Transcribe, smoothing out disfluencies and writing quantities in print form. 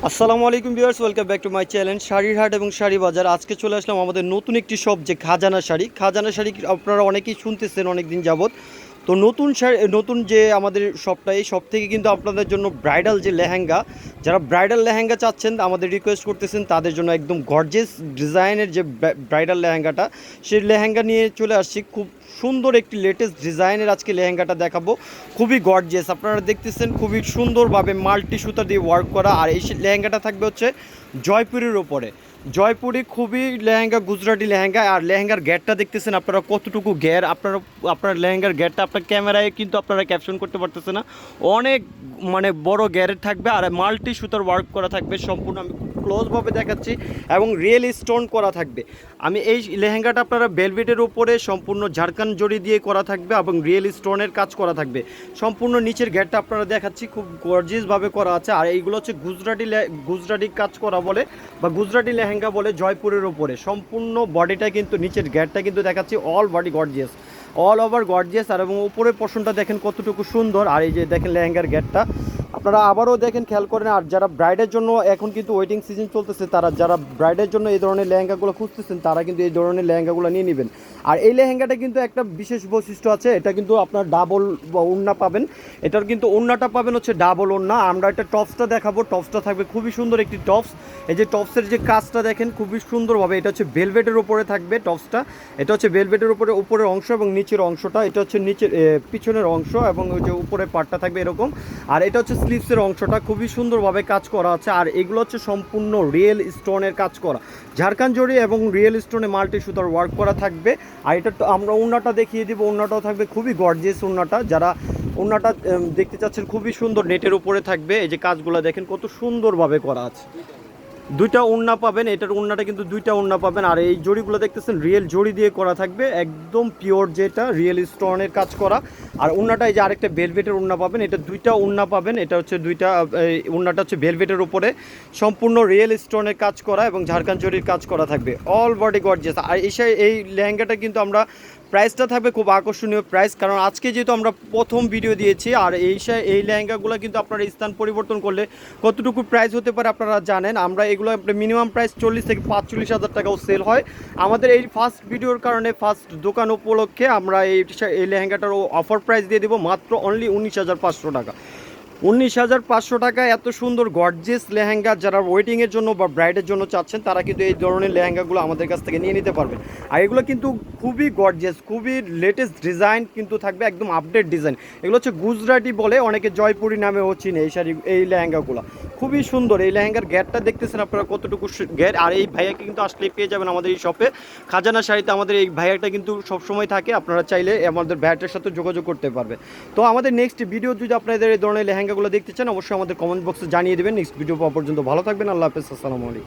আসসালামু আলাইকুম viewers, welcome back to my channel শাড়ির হাট এবং শাড়ি বাজার। আজকে চলে আসলাম আমাদের নতুন একটি শপ, যে খাজানা শাড়ি আপনারা অনেকেই শুনতেছেন অনেক দিন যাবত। তো নতুন শাড়ি, নতুন যে আমাদের শপটা, এই শপ থেকে কিন্তু আপনাদের জন্য ব্রাইডাল যে লেহেঙ্গা, যারা ব্রাইডাল লেহেঙ্গা চাচ্ছেন, আমাদের রিকোয়েস্ট করতেছেন, তাদের জন্য একদম গর্জিয়াস ডিজাইনের যে ব্রাইডাল লেহেঙ্গাটা, সেই লেহেঙ্গা নিয়ে চলে আসছি। খুব সুন্দর একটি লেটেস্ট ডিজাইনের আজকে লেহেঙ্গাটা দেখাবো। খুবই গর্জিয়াস, আপনারা দেখতেছেন খুবই সুন্দরভাবে মাল্টি সুতা দিয়ে ওয়ার্ক করা। আর এই লেহেঙ্গাটা থাকবে হচ্ছে জয়পুরের ওপরে। জয়পুরি খুবই লেহেঙ্গা, গুজরাটি লেহেঙ্গা। আর লেহেঙ্গার গ্যারটা দেখতেছেন আপনারা কতটুকু গ্যার, আপনার লেহেঙ্গার গ্যারটা আপনার ক্যামেরায় কিন্তু আপনারা ক্যাপশন করতে পারতেছে না, অনেক মানে বড় গ্যারের থাকবে। আর মাল্টি সুতার ওয়ার্ক করা থাকবে সম্পূর্ণ, আমি খুব ক্লোজভাবে দেখাচ্ছি, এবং রিয়েল স্টোন করা থাকবে। আমি এই লেহেঙ্গাটা আপনারা ভেলভেটের উপরে সম্পূর্ণ ঝাড়খান জড়ি দিয়ে করা থাকবে এবং রিয়েল স্টোনের কাজ করা থাকবে। সম্পূর্ণ নিচের গ্যারটা আপনারা দেখাচ্ছি, খুব গর্জিয়াসভাবে করা আছে। আর এইগুলো হচ্ছে গুজরাটি কাজ করা বলে, বা গুজরাটি লেহেঙ্গা বলে, জয়পুরের উপরে। সম্পূর্ণ বডিটা কিন্তু, নিচের গ্যারটা কিন্তু দেখাচ্ছি all body gorgeous, all over gorgeous. আর এবং উপরের পোর্শনটা দেখেন কতটুকু সুন্দর। আর এই যে দেখেন লেহেঙ্গার গ্যারটা আপনারা আবারও দেখেন, খেয়াল করেন। আর যারা ব্রাইডের জন্য এখন কিন্তু ওয়েটিং সিজন চলতেছে, যারা ব্রাইডের জন্য এই ধরনের লেহেঙ্গাগুলো খুঁজতেছেন, তারা কিন্তু এই ধরনের লেহেঙ্গাগুলো নিয়ে নেবেন। আর এই লেহেঙ্গাটা কিন্তু একটা বিশেষ বৈশিষ্ট্য আছে, এটা কিন্তু আপনার ডাবল ওড়না পাবেন। এটার কিন্তু ওড়নাটা পাবেন হচ্ছে ডাবল ওড়না। আমরা এটা টপসটা দেখাবো, টপসটা থাকবে খুবই সুন্দর একটি টপস। এই যে টপসের যে কাজটা দেখেন খুবই সুন্দরভাবে, এটা হচ্ছে ভেলভেটের উপরে থাকবে টপসটা। এটা হচ্ছে ভেলভেটের উপরে উপরের অংশ এবং নিচের অংশটা, এটা হচ্ছে নিচের পিছনের অংশ, এবং ওই যে উপরের পার্টটা থাকবে এরকম। আর এটা হচ্ছে স্লিভসের অংশটা, খুবই সুন্দরভাবে কাজ করা আছে। আর এগুলো হচ্ছে সম্পূর্ণ রিয়েল স্টোনের কাজ করা, ঝাড়খান জড়ি এবং রিয়েল স্টোনে মাল্টি সুতার ওয়ার্ক করা থাকবে। আর এটা আমরা ওড়নাটা দেখিয়ে দিব, ওড়নাটাও থাকবে খুবই গর্জিয়াস ওড়নাটা। যারা ওড়নাটা দেখতে চাচ্ছেন, খুবই সুন্দর নেটের উপরে থাকবে। এই যে কাজগুলো দেখেন কত সুন্দরভাবে করা আছে। দুইটা ওড়না পাবেন, এটার ওড়নাটা কিন্তু দুইটা ওড়না পাবেন। আর এই জড়িগুলো দেখতেছেন রিয়েল জড়ি দিয়ে করা থাকবে, একদম পিওর, যেটা রিয়েল স্টোনের কাজ করা। আর ওড়নাটা এই যে আরেকটা ভেলভেটের ওড়না পাবেন, এটা দুইটা ওড়না পাবেন। এটা হচ্ছে দুইটা, ওড়নাটা হচ্ছে ভেলভেটের উপরে সম্পূর্ণ রিয়েল স্টোনের কাজ করা এবং ঝাড়খান জড়ির কাজ করা থাকবে, অল বডি গর্জিয়াস। আর এই লেহেঙ্গাটা কিন্তু আমরা প্রাইসটা থাকবে খুব আকর্ষণীয় প্রাইস, কারণ আজকে যেহেতু আমরা প্রথম ভিডিও দিয়েছি। আর এই লেহেঙ্গাগুলো কিন্তু আপনারা স্থান পরিবর্তন করলে কতটুকু প্রাইস হতে পারে আপনারা জানেন। আমরা এগুলো মিনিমাম প্রাইস 40 থেকে 45 হাজার টাকাও সেল হয়। আমাদের এই ফার্স্ট ভিডিওর কারণে, ফার্স্ট দোকান উপলক্ষে আমরা এই লেহেঙ্গাটার অফার প্রাইস দিয়ে দেবো মাত্র অনলি 19,500 টাকা। 19,500 টাকা এত সুন্দর গর্জিয়াস লেহেঙ্গা যারা ওয়েডিংয়ের জন্য বা ব্রাইডের জন্য চাচ্ছেন, তারা কিন্তু এই ধরনের লেহেঙ্গাগুলো আমাদের কাছ থেকে নিয়ে নিতে পারবেন। আর এগুলো কিন্তু খুবই গর্জিয়াস, খুবই লেটেস্ট ডিজাইন কিন্তু থাকবে, একদম আপডেট ডিজাইন। এগুলো হচ্ছে গুজরাটি বলে, অনেকে জয়পুরি নামেও চিনে এই লেহেঙ্গাগুলো। খুবই সুন্দর এই লেহেঙ্গার গ্যারটা দেখতেছেন আপনারা কতটুকু গ্যার। আর এই ভাইয়াকে কিন্তু আসলেই পেয়ে যাবেন আমাদের এই শপে, খাজানা শাড়িতে। আমাদের এই ভাইয়াটা কিন্তু সবসময় থাকে, আপনারা চাইলে আমাদের ভাইয়াটার সাথে যোগাযোগ করতে পারবেন। তো আমাদের নেক্সট ভিডিও যদি আপনাদের এই ধরনের লেহেঙ্গাগুলো দেখতে চান, অবশ্যই আমাদের কমেন্ট বক্সে জানিয়ে দেবেন। নেক্সট ভিডিও পাওয়া পর্যন্ত ভালো থাকবেন। আল্লাহ হাফেজ, আসসালামু আলাইকুম।